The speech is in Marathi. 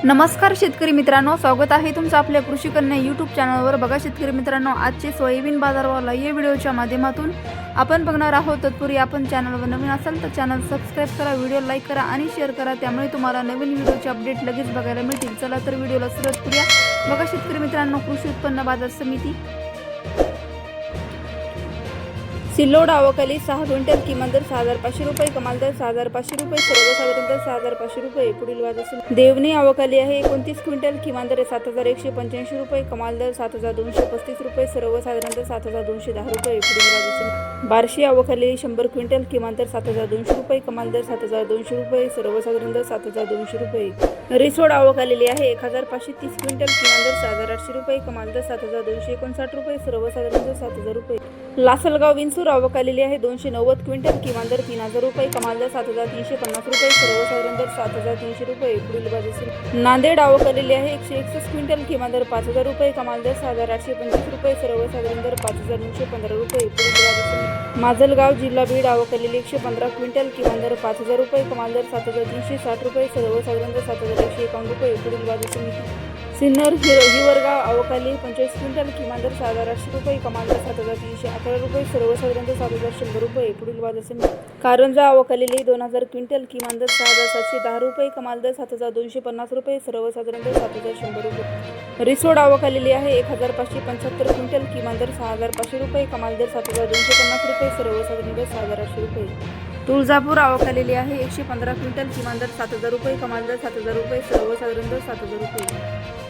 नमस्कार शेतकरी मित्रांनो, स्वागत आहे तुमचं आपल्या कृषी कन्या यूट्यूब चॅनलवर। बघा शेतकरी मित्रांनो, आजचे सोयाबीन बाजारभाव या व्हिडिओच्या माध्यमातून आपण बघणार आहोत। तत्पूर्वी आपण चॅनलवर नवीन असाल तर चॅनल सबस्क्राइब करा, व्हिडिओ लाईक करा आणि शेअर करा, त्यामुळे तुम्हाला नवीन व्हिडिओचे अपडेट लगेच बघायला मिळतील। चला तर व्हिडिओला सुरुवात करूया। बघा शेतकरी मित्रांनो, कृषी उत्पन्न बाजार समिती सिल्लोड आवकाली 6 क्विंटल, किमान दर 6500 रुपये, कमाल दर 6500 रुपये, सर्वसाधारण दर 6500 रुपये। पुढील बाजार देवणी आवकाली आहे 29 क्विंटल, किमान दर 7185 रुपये, कमाल दर 7235 रुपये, सर्वसाधारण दर 7210 रुपये। पुढील बाजार बार्शी आवकाली 100 क्विंटल, किमान दर 7200 रुपये, कमाल दर 7200 रुपये, सर्वसाधारण दर 7200 रुपये। रिसोड आवक आलेली आहे 1530 क्विंटल, किमान दर 6800 रुपये, कमाल दर 7259 रुपये, सर्वसाधारण दर 7000 रुपये। लासलगाव विंचूर आवक आलेली आहे 290 क्विंटल, किमान दर 3000 रुपये, कमाल दर 7350 रुपये, सर्वसाधारण दर 7300 रुपये। पुढील बाजार नांदेड आवक आलेली आहे 161 क्विंटल, किमान दर 5000 रुपये, कमाल दर 6825 रुपये, सर्वसाधारण दर 5915 रुपये। पुढील बाजार माजलगाव जिल्हा बीड आवक आलेली 115 क्विंटल, किमान दर 5000 रुपये, कमाल दर 7360 रुपये, सर्वसाधारण दर 7151 रुपये। पुढील बाजार सिन्नर हिवरगाव आवकाली 25 क्विंटल, किमान दर 6800 रुपये, कमाल दर 7311 रुपये, सर्वसाधारण दर 7100 रुपये। पुढील बाजार कारंजा आवक आलेली 2000 क्विंटल, किमान दर 6710 रुपये, कमाल दर 7250 रुपये, सर्वसाधारण दर 7100 रुपये। रिसोड आवक आलेली आहे 1575 क्विंटल, किमान दर 6500 रुपये, कमाल दर 7250 रुपये, सर्वसाधारण दर 6800 रुपये। तुळजापूर आवक आलेली आहे 115 क्विंटल, किमान दर 7000 रुपये, कमाल दर 7000 रुपये, सर्वसाधारण दर 7000 रुपये।